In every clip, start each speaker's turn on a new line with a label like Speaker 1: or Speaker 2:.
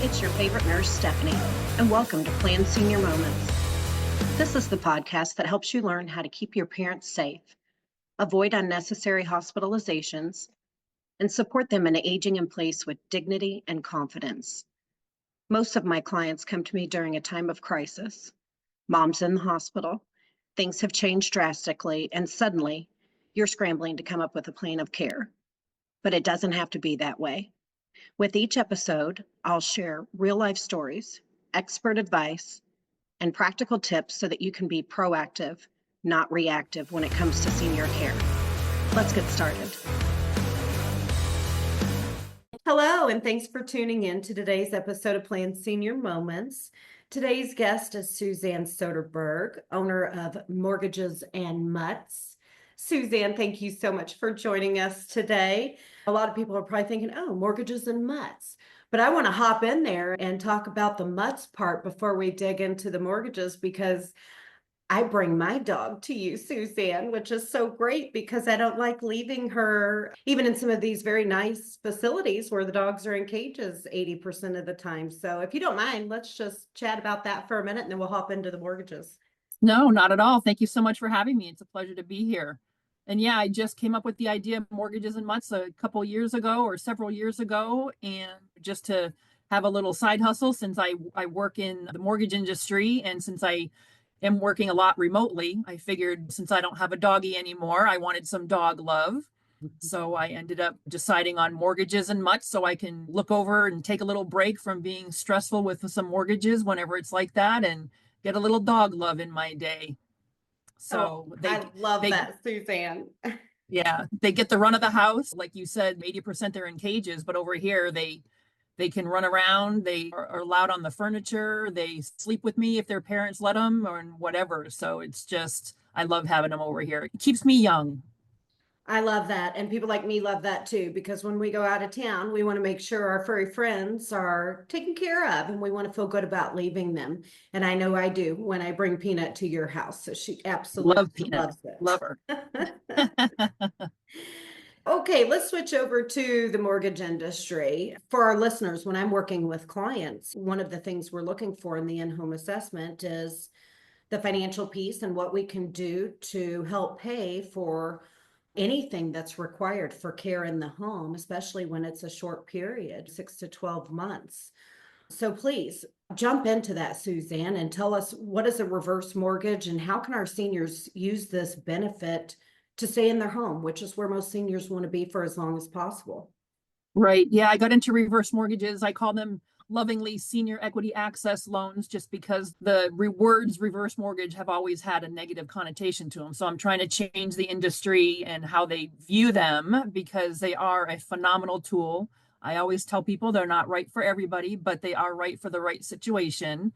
Speaker 1: It's your favorite nurse, Stephanie, and welcome to PlannedSenior Moments. This is the podcast that helps you learn how to keep your parents safe, avoid unnecessary hospitalizations, and support them in aging in place with dignity and confidence. Most of my clients come to me during a time of crisis. Mom's in the hospital, things have changed drastically, and suddenly you're scrambling to come up with a plan of care. But it doesn't have to be that way. With each episode, I'll share real-life stories, expert advice, and practical tips so that you can be proactive, not reactive when it comes to senior care. Let's get started. Hello, and thanks for tuning in to today's episode of PlannedSenior Moments. Today's guest is Suzanne Soderberg, owner of Mortgages and Mutts. Suzanne, thank you so much for joining us today. A lot of people are probably thinking, oh, mortgages and mutts. But I want to hop in there and talk about the mutts part before we dig into the mortgages, because I bring my dog to you, Suzanne, which is so great because I don't like leaving her, even in some of these very nice facilities where the dogs are in cages 80% of the time. So if you don't mind, let's just chat about that for a minute and then we'll hop into the mortgages.
Speaker 2: No, not at all. Thank you so much for having me. It's a pleasure to be here. And yeah, I just came up with the idea of mortgages and mutts a couple years ago or several years ago, and just to have a little side hustle since I work in the mortgage industry, and since I am working a lot remotely, I figured since I don't have a doggy anymore, I wanted some dog love. So I ended up deciding on mortgages and mutts so I can look over and take a little break from being stressful with some mortgages whenever it's like that, and get a little dog love in my day. So
Speaker 1: I love that, Suzanne.
Speaker 2: Yeah, they get the run of the house. Like you said, 80% they're in cages, but over here they can run around. They are allowed on the furniture. They sleep with me if their parents let them or whatever. So it's just, I love having them over here. It keeps me young.
Speaker 1: I love that. And people like me love that too, because when we go out of town, we want to make sure our furry friends are taken care of and we want to feel good about leaving them. And I know I do when I bring Peanut to your house. So she absolutely
Speaker 2: Love Peanut.
Speaker 1: loves it.
Speaker 2: Love her.
Speaker 1: Okay, let's switch over to the mortgage industry. For our listeners, when I'm working with clients, one of the things we're looking for in the in-home assessment is the financial piece and what we can do to help pay for anything that's required for care in the home, especially when it's a short period, 6 to 12 months. So please jump into that, Suzanne, and tell us, what is a reverse mortgage and how can our seniors use this benefit to stay in their home, which is where most seniors want to be for as long as possible.
Speaker 2: Right. Yeah, I got into reverse mortgages. I call them lovingly senior equity access loans, just because the words reverse mortgage have always had a negative connotation to them. So I'm trying to change the industry and how they view them, because they are a phenomenal tool. I always tell people they're not right for everybody, but they are right for the right situation.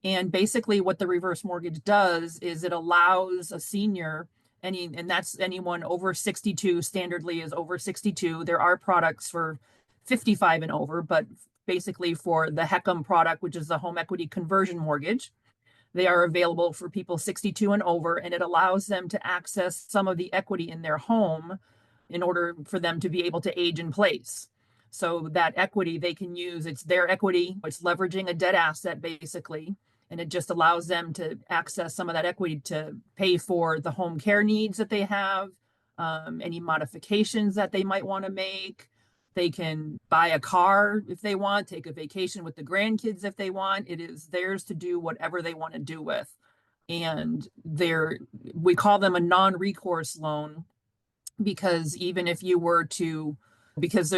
Speaker 2: And basically what the reverse mortgage does is it allows a senior, and that's anyone over 62, standardly is over 62. There are products for 55 and over, but basically for the HECM product, which is the home equity conversion mortgage, they are available for people 62 and over, and it allows them to access some of the equity in their home in order for them to be able to age in place. So that equity they can use, it's their equity, it's leveraging a dead asset basically, and it just allows them to access some of that equity to pay for the home care needs that they have, any modifications that they might want to make. They can buy a car if they want, take a vacation with the grandkids if they want. It is theirs to do whatever they want to do with. And we call them a non-recourse loan, because even if you were to, because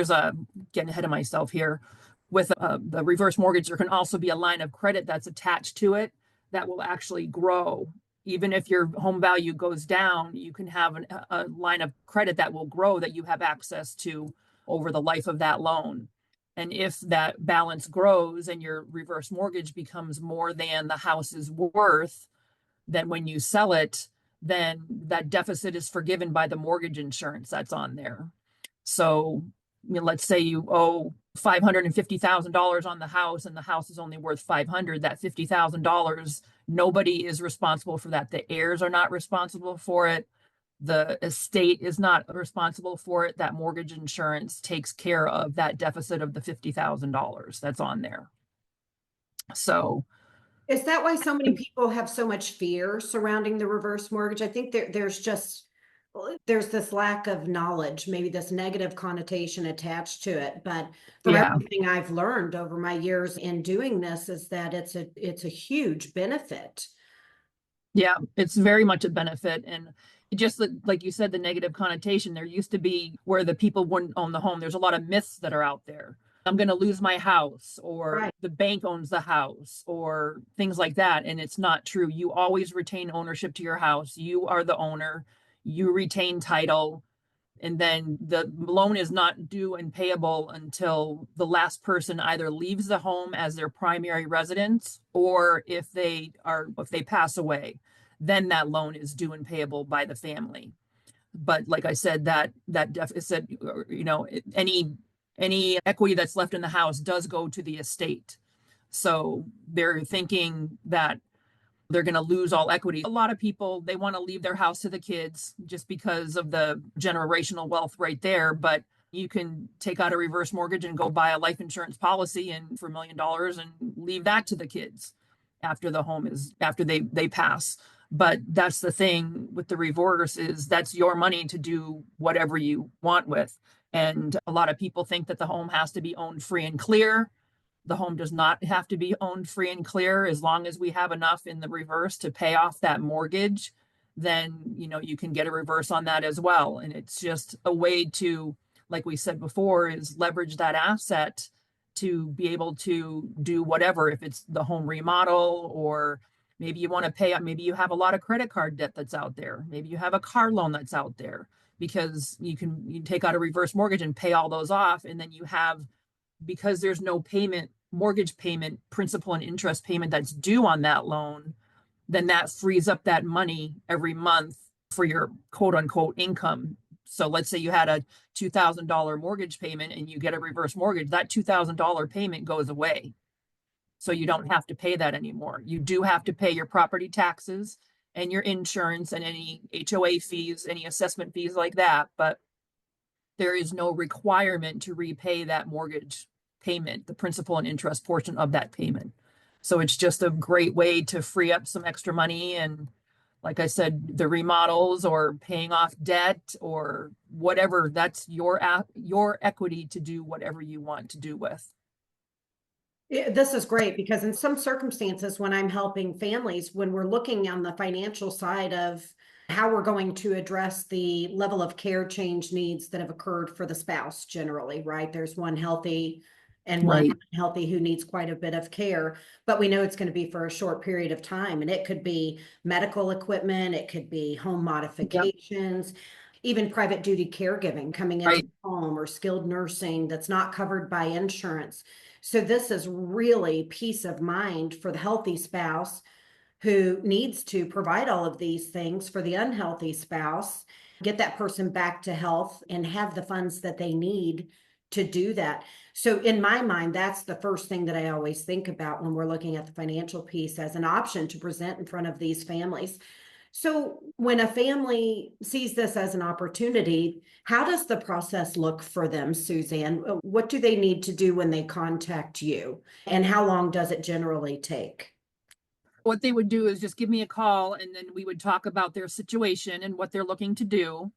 Speaker 2: getting ahead of myself here, with the reverse mortgage, there can also be a line of credit that's attached to it that will actually grow. Even if your home value goes down, you can have a line of credit that will grow that you have access to over the life of that loan. And if that balance grows and your reverse mortgage becomes more than the house is worth, then when you sell it, then that deficit is forgiven by the mortgage insurance that's on there. So, let's say you owe $550,000 on the house and the house is only worth $500,000, that $50,000, nobody is responsible for that. The heirs are not responsible for it. The estate is not responsible for it. That mortgage insurance takes care of that deficit of the $50,000 that's on there. So
Speaker 3: Is that why so many people have so much fear surrounding the reverse mortgage? I think there's this lack of knowledge, maybe this negative connotation attached to it. But from
Speaker 2: yeah,
Speaker 3: everything I've learned over my years in doing this is that it's a huge benefit.
Speaker 2: yeah, it's very much a benefit. And just like you said, the negative connotation, there used to be where the people wouldn't own the home. There's a lot of myths that are out there. I'm going to lose my house, or
Speaker 3: Right.
Speaker 2: the bank owns the house, or things like that. And it's not true. You always retain ownership to your house. You are the owner. You retain title. And then the loan is not due and payable until the last person either leaves the home as their primary residence, or if they pass away, then that loan is due and payable by the family. But like I said, that deficit, any equity that's left in the house does go to the estate. So they're thinking that they're going to lose all equity. A lot of people, they want to leave their house to the kids just because of the generational wealth right there. But you can take out a reverse mortgage and go buy a life insurance policy and for $1 million and leave that to the kids after they pass. But that's the thing with the reverse, is that's your money to do whatever you want with. And a lot of people think that the home has to be owned free and clear. The home does not have to be owned free and clear. As long as we have enough in the reverse to pay off that mortgage, then you can get a reverse on that as well. And it's just a way to, like we said before, is leverage that asset to be able to do whatever. If it's the home remodel, or maybe you want to pay up, maybe you have a lot of credit card debt that's out there, maybe you have a car loan that's out there, because you take out a reverse mortgage and pay all those off. And then you have, because there's no mortgage payment, principal and interest payment that's due on that loan, then that frees up that money every month for your quote unquote income. So let's say you had a $2,000 mortgage payment and you get a reverse mortgage, that $2,000 payment goes away. So you don't have to pay that anymore. You do have to pay your property taxes and your insurance and any HOA fees, any assessment fees like that. But there is no requirement to repay that mortgage payment, the principal and interest portion of that payment. So it's just a great way to free up some extra money. And like I said, the remodels or paying off debt or whatever, that's your equity to do whatever you want to do with.
Speaker 3: This is great because in some circumstances, when I'm helping families, when we're looking on the financial side of how we're going to address the level of care change needs that have occurred for the spouse generally, right? There's one healthy and one unhealthy who needs quite a bit of care, but we know it's going to be for a short period of time. And it could be medical equipment, it could be home modifications, even private duty caregiving coming into the home, or skilled nursing that's not covered by insurance. So this is really peace of mind for the healthy spouse who needs to provide all of these things for the unhealthy spouse, get that person back to health and have the funds that they need to do that. So in my mind, that's the first thing that I always think about when we're looking at the financial piece as an option to present in front of these families. So when a family sees this as an opportunity, how does the process look for them, Suzanne? What do they need to do when they contact you? And how long does it generally take?
Speaker 2: What they would do is just give me a call, and then we would talk about their situation and what they're looking to do.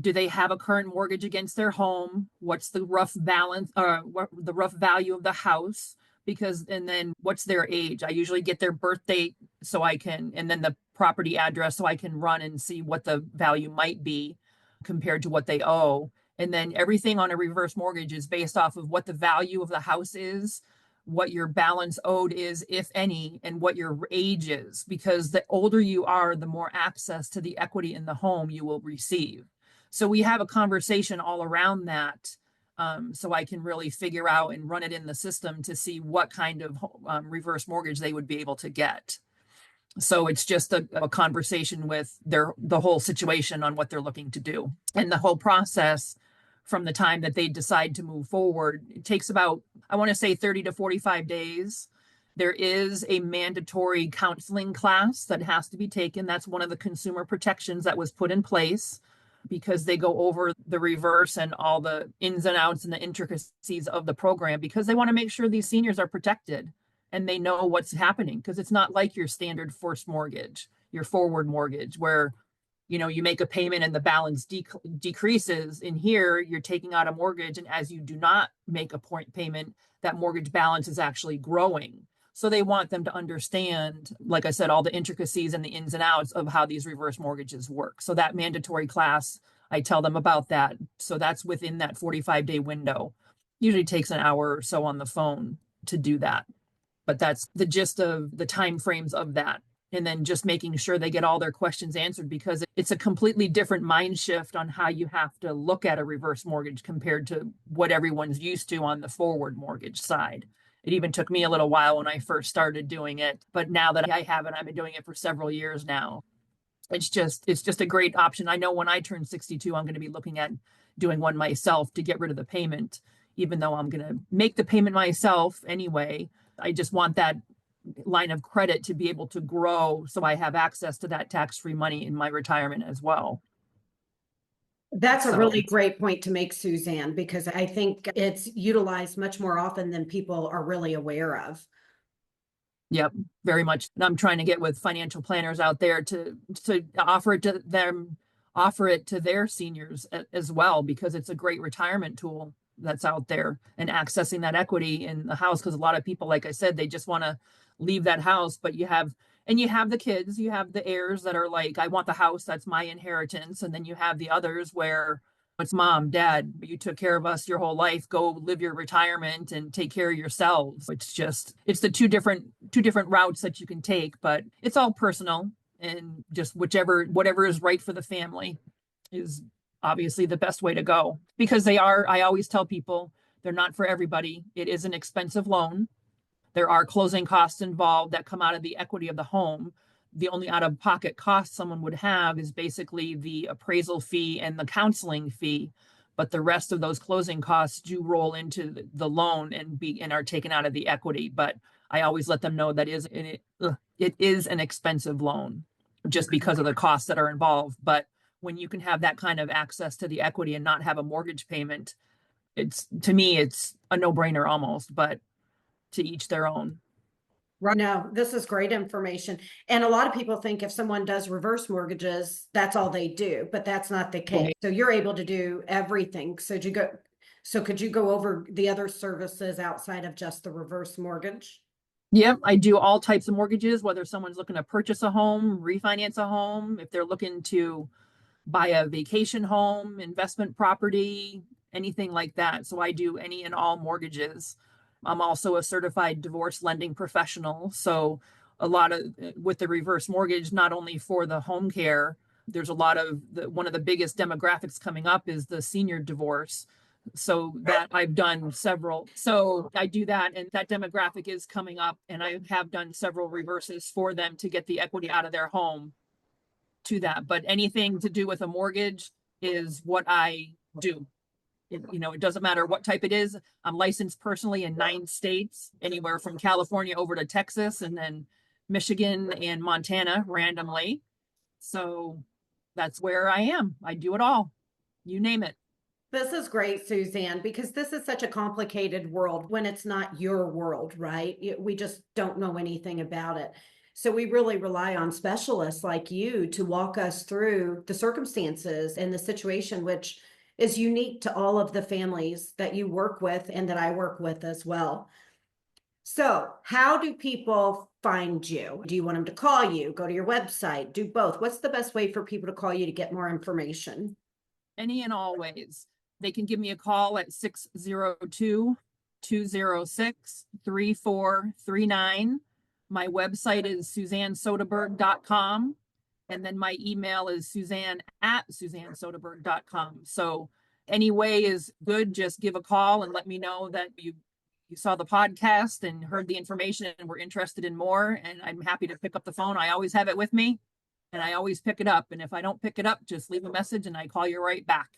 Speaker 2: Do they have a current mortgage against their home? What's the rough balance, or what the rough value of the house? And then what's their age? I usually get their birth date and then the property address, so I can run and see what the value might be compared to what they owe. And then everything on a reverse mortgage is based off of what the value of the house is, what your balance owed is, if any, and what your age is, because the older you are, the more access to the equity in the home you will receive. So we have a conversation all around that, so I can really figure out and run it in the system to see what kind of reverse mortgage they would be able to get. So it's just a conversation with the whole situation on what they're looking to do. And the whole process from the time that they decide to move forward, it takes about, I want to say 30 to 45 days. There is a mandatory counseling class that has to be taken. That's one of the consumer protections that was put in place, because they go over the reverse and all the ins and outs and the intricacies of the program, because they want to make sure these seniors are protected and they know what's happening, because it's not like your standard first mortgage, your forward mortgage, where you make a payment and the balance decreases. In here, you're taking out a mortgage, and as you do not make a point payment, that mortgage balance is actually growing. So they want them to understand, like I said, all the intricacies and the ins and outs of how these reverse mortgages work. So that mandatory class, I tell them about that. So that's within that 45-day window. Usually takes an hour or so on the phone to do that. But that's the gist of the time frames of that. And then just making sure they get all their questions answered, because it's a completely different mind shift on how you have to look at a reverse mortgage compared to what everyone's used to on the forward mortgage side. It even took me a little while when I first started doing it, but now that I have it, I've been doing it for several years now. It's just a great option. I know when I turn 62, I'm going to be looking at doing one myself to get rid of the payment, even though I'm going to make the payment myself anyway. I just want that line of credit to be able to grow, so I have access to that tax-free money in my retirement as well.
Speaker 3: That's a really great point to make, Suzanne, because I think it's utilized much more often than people are really aware of.
Speaker 2: Yep, very much. I'm trying to get with financial planners out there to offer it to them, offer it to their seniors as well, because it's a great retirement tool that's out there, and accessing that equity in the house. Because a lot of people, like I said, they just want to leave that house, but you have the kids, you have the heirs that are like, I want the house, that's my inheritance. And then you have the others where it's mom, dad, you took care of us your whole life, go live your retirement and take care of yourselves. It's the two different routes that you can take, but it's all personal, and just whatever is right for the family is obviously the best way to go, because I always tell people, they're not for everybody. It is an expensive loan. There are closing costs involved that come out of the equity of the home. The only out-of-pocket cost someone would have is basically the appraisal fee and the counseling fee, but the rest of those closing costs do roll into the loan and are taken out of the equity. But I always let them know that it is an expensive loan, just because of the costs that are involved. But when you can have that kind of access to the equity and not have a mortgage payment, to me, it's a no-brainer almost, but to each their own.
Speaker 3: Right. No, this is great information. And a lot of people think if someone does reverse mortgages, that's all they do, but that's not the case. Right. So you're able to do everything. So could you go over the other services outside of just the reverse mortgage?
Speaker 2: Yep, I do all types of mortgages, whether someone's looking to purchase a home, refinance a home, if they're looking to buy a vacation home, investment property, anything like that. So I do any and all mortgages. I'm also a certified divorce lending professional. So a lot of with the reverse mortgage, not only for the home care, there's a lot of one of the biggest demographics coming up is the senior divorce. So that I've done several. So I do that, and that demographic is coming up, and I have done several reverses for them to get the equity out of their home to that. But anything to do with a mortgage is what I do. It doesn't matter what type it is. I'm licensed personally in 9 states, anywhere from California over to Texas, and then Michigan and Montana randomly. So that's where I am. I do it all. You name it.
Speaker 3: This is great, Suzanne, because this is such a complicated world when it's not your world, right? We just don't know anything about it. So we really rely on specialists like you to walk us through the circumstances and the situation, which is unique to all of the families that you work with and that I work with as well. So how do people find you? Do you want them to call you, go to your website, do both? What's the best way for people to call you to get more information?
Speaker 2: Any and all ways. They can give me a call at 602-206-3439. My website is SuzanneSoderberg.com. And then my email is Suzanne@SuzanneSoderberg.com. So any way is good. Just give a call and let me know that you saw the podcast and heard the information and were interested in more. And I'm happy to pick up the phone. I always have it with me and I always pick it up. And if I don't pick it up, just leave a message and I call you right back.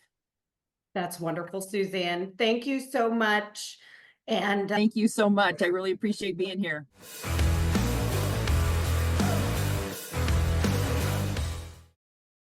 Speaker 3: That's wonderful, Suzanne. Thank you so much. And
Speaker 2: thank you so much. I really appreciate being here.